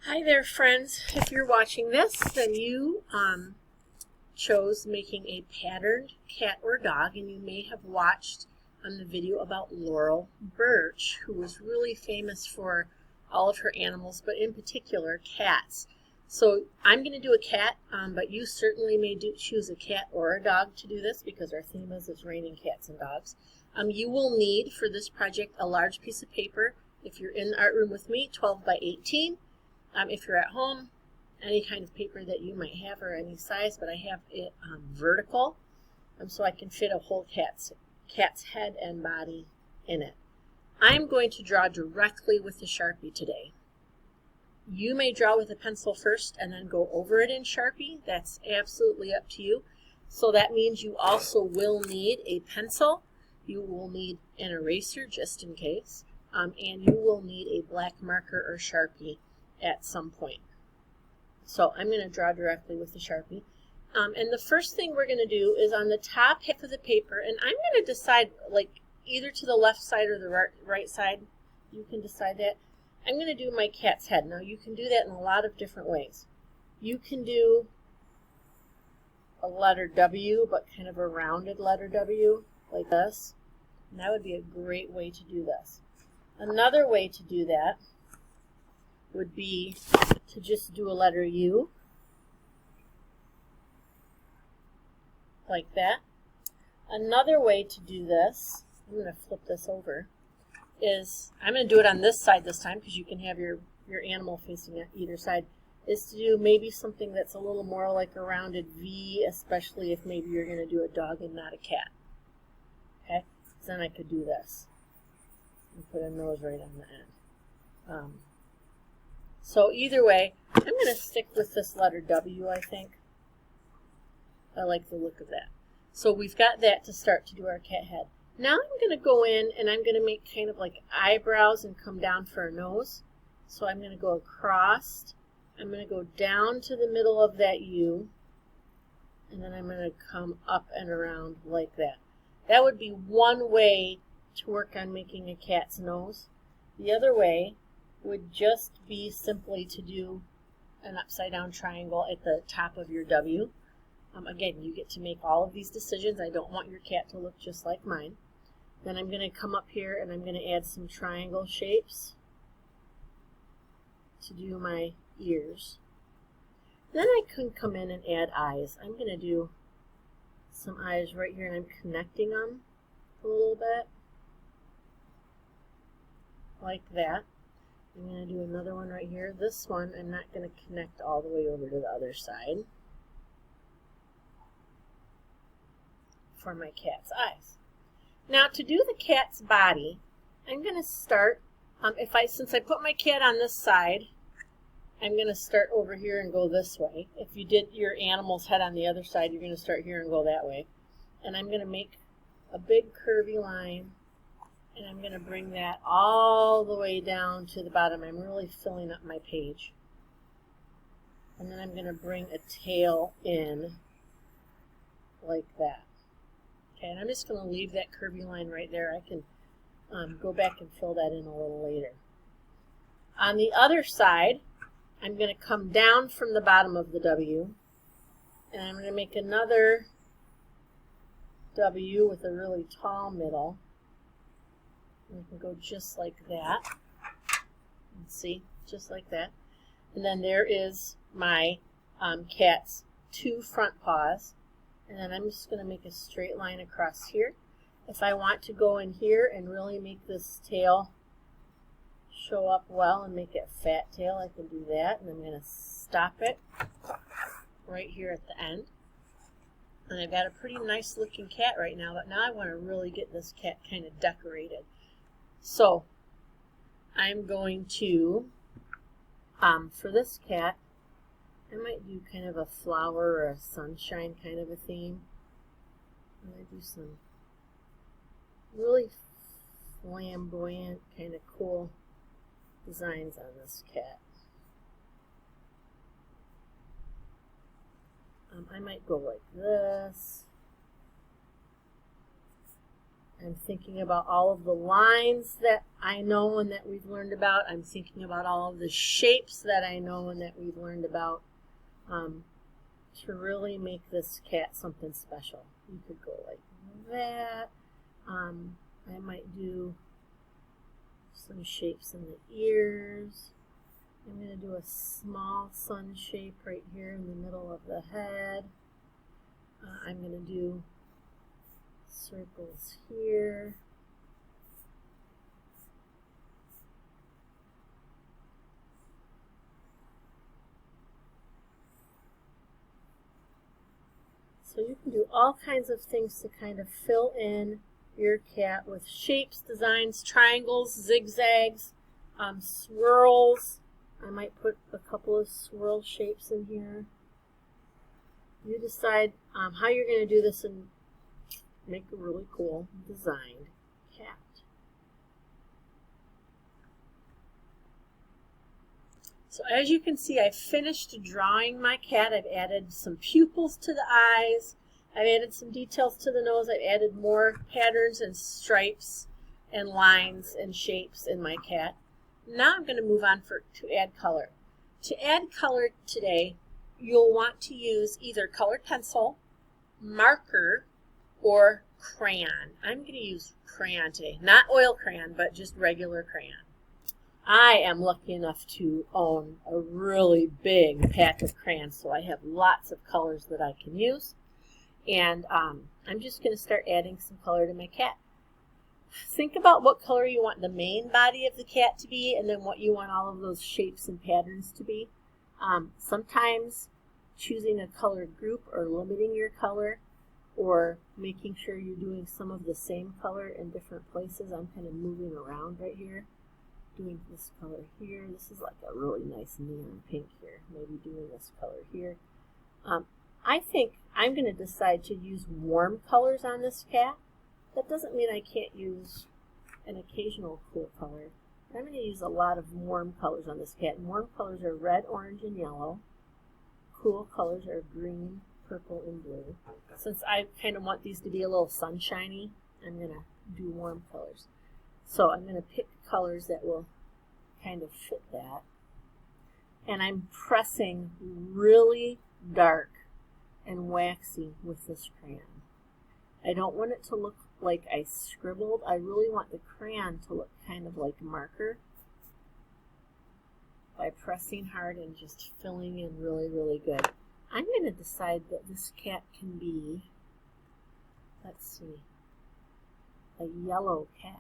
Hi there, friends. If you're watching this, then you chose making a patterned cat or dog, and you may have watched the video about Laurel Burch, who was really famous for all of her animals, but in particular cats. So I'm going to do a cat, but you certainly may choose a cat or a dog to do this because our theme is it's raining cats and dogs. You will need for this project a large piece of paper. If you're in the art room with me, 12 by 18. If you're at home, any kind of paper that you might have or any size, but I have it vertical so I can fit a whole cat's head and body in it. I'm going to draw directly with the Sharpie today. You may draw with a pencil first and then go over it in Sharpie. That's absolutely up to you. So that means you also will need a pencil. You will need an eraser just in case. And you will need a black marker or Sharpie at some point. So I'm going to draw directly with the Sharpie. And the first thing we're going to do is on the top half of the paper, and I'm going to decide like either to the left side or the right side. You can decide that. I'm going to do my cat's head. Now you can do that in a lot of different ways. You can do a letter W, but kind of a rounded letter W like this. And that would be a great way to do this. Another way to do that would be to just do a letter U, like that. Another way to do this, I'm going to flip this over, is I'm going to do it on this side this time because you can have your animal facing at either side, is to do maybe something that's a little more like a rounded V, especially if maybe you're going to do a dog and not a cat. Okay, so then I could do this and put a nose right on the end. So either way, I'm going to stick with this letter W, I think. I like the look of that. So we've got that to start to do our cat head. Now I'm going to go in and I'm going to make kind of like eyebrows and come down for a nose. So I'm going to go across. I'm going to go down to the middle of that U. And then I'm going to come up and around like that. That would be one way to work on making a cat's nose. The other way would just be simply to do an upside down triangle at the top of your W. Again, you get to make all of these decisions. I don't want your cat to look just like mine. Then I'm going to come up here and I'm going to add some triangle shapes to do my ears. Then I can come in and add eyes. I'm going to do some eyes right here and I'm connecting them a little bit like that. I'm going to do another one right here. This one I'm not going to connect all the way over to the other side for my cat's eyes. Now to do the cat's body, I'm going to start, since I put my cat on this side, I'm going to start over here and go this way. If you did your animal's head on the other side, you're going to start here and go that way. And I'm going to make a big curvy line. And I'm going to bring that all the way down to the bottom. I'm really filling up my page. And then I'm going to bring a tail in like that. Okay, and I'm just going to leave that curvy line right there. I can go back and fill that in a little later. On the other side, I'm going to come down from the bottom of the W. And I'm going to make another W with a really tall middle. We can go just like that. Let's see, just like that. And then there is my cat's two front paws. And then I'm just going to make a straight line across here. If I want to go in here and really make this tail show up well and make it a fat tail, I can do that. And I'm going to stop it right here at the end. And I've got a pretty nice looking cat right now, but now I want to really get this cat kind of decorated. So I'm going to, for this cat, I might do kind of a flower or a sunshine kind of a theme. I'm going to do some really flamboyant, kind of cool designs on this cat. I might go like this. I'm thinking about all of the lines that I know and that we've learned about. I'm thinking about all of the shapes that I know and that we've learned about to really make this cat something special. You could go like that. I might do some shapes in the ears. I'm going to do a small sun shape right here in the middle of the head. I'm going to do circles here. So you can do all kinds of things to kind of fill in your cat with shapes, designs, triangles, zigzags, swirls. I might put a couple of swirl shapes in here. You decide how you're going to do this and make a really cool designed cat. So as you can see, I've finished drawing my cat. I've added some pupils to the eyes. I've added some details to the nose. I've added more patterns and stripes and lines and shapes in my cat. Now I'm going to move on to add color. To add color today, you'll want to use either colored pencil, marker, or crayon. I'm going to use crayon today. Not oil crayon, but just regular crayon. I am lucky enough to own a really big pack of crayons, so I have lots of colors that I can use. And I'm just going to start adding some color to my cat. Think about what color you want the main body of the cat to be, and then what you want all of those shapes and patterns to be. Sometimes choosing a color group or limiting your color or making sure you're doing some of the same color in different places. I'm kind of moving around right here. Doing this color here. This is like a really nice neon pink here. Maybe doing this color here. I think I'm going to decide to use warm colors on this cat. That doesn't mean I can't use an occasional cool color. I'm going to use a lot of warm colors on this cat. And warm colors are red, orange, and yellow. Cool colors are green, purple, and blue. Since I kind of want these to be a little sunshiny, I'm going to do warm colors. So I'm going to pick colors that will kind of fit that. And I'm pressing really dark and waxy with this crayon. I don't want it to look like I scribbled. I really want the crayon to look kind of like a marker by pressing hard and just filling in really, really good. I'm going to decide that this cat can be, let's see, a yellow cat.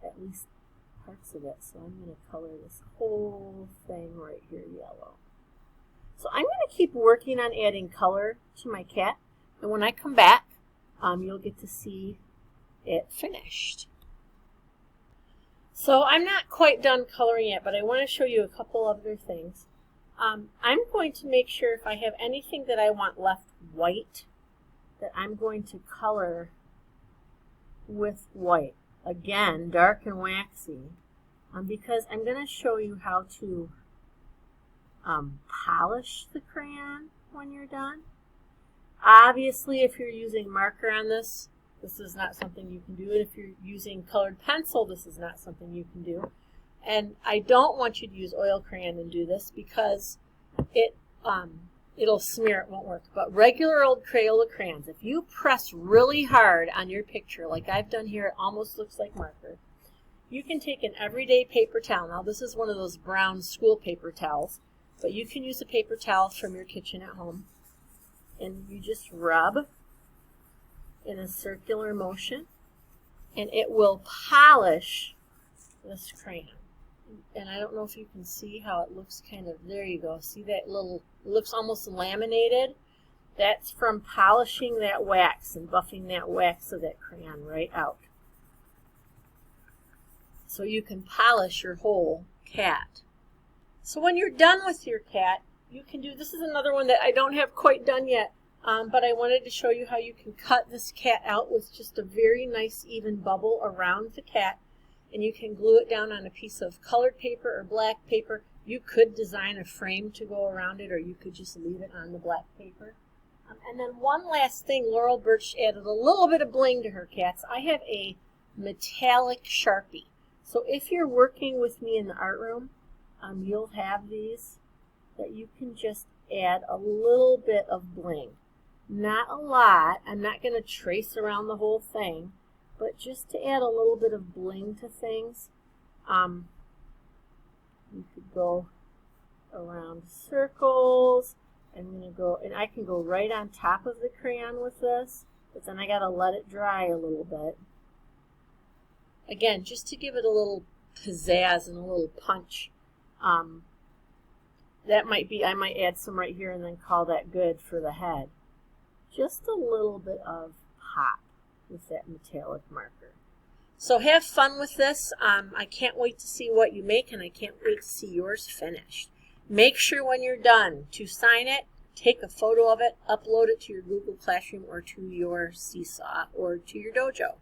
At least parts of it. So I'm going to color this whole thing right here yellow. So I'm going to keep working on adding color to my cat. And when I come back, you'll get to see it finished. So I'm not quite done coloring yet, but I want to show you a couple other things. I'm going to make sure if I have anything that I want left white, that I'm going to color with white. Again, dark and waxy, because I'm going to show you how to polish the crayon when you're done. Obviously, if you're using marker on this, this is not something you can do. And if you're using colored pencil, this is not something you can do. And I don't want you to use oil crayon and do this because it'll smear, it won't work. But regular old Crayola crayons, if you press really hard on your picture, like I've done here, it almost looks like marker. You can take an everyday paper towel. Now this is one of those brown school paper towels, but you can use a paper towel from your kitchen at home. And you just rub in a circular motion, and it will polish this crayon. And I don't know if you can see how it looks kind of, there you go. See that little, it looks almost laminated? That's from polishing that wax and buffing that wax of that crayon right out. So you can polish your whole cat. So when you're done with your cat, you can do, this is another one that I don't have quite done yet, but I wanted to show you how you can cut this cat out with just a very nice even bubble around the cat. And you can glue it down on a piece of colored paper or black paper. You could design a frame to go around it, or you could just leave it on the black paper. And then one last thing, Laurel Burch added a little bit of bling to her cats. I have a metallic Sharpie. So if you're working with me in the art room, you'll have these that you can just add a little bit of bling. Not a lot. I'm not going to trace around the whole thing, but just to add a little bit of bling to things. You could go around circles. I'm going to go, and I can go right on top of the crayon with this, but then I got to let it dry a little bit. Again, just to give it a little pizzazz and a little punch. That might be, I might add some right here and then call that good for the head. Just a little bit of pop with that metallic marker. So have fun with this. I can't wait to see what you make, and I can't wait to see yours finished. Make sure when you're done to sign it, take a photo of it, upload it to your Google Classroom or to your Seesaw or to your dojo.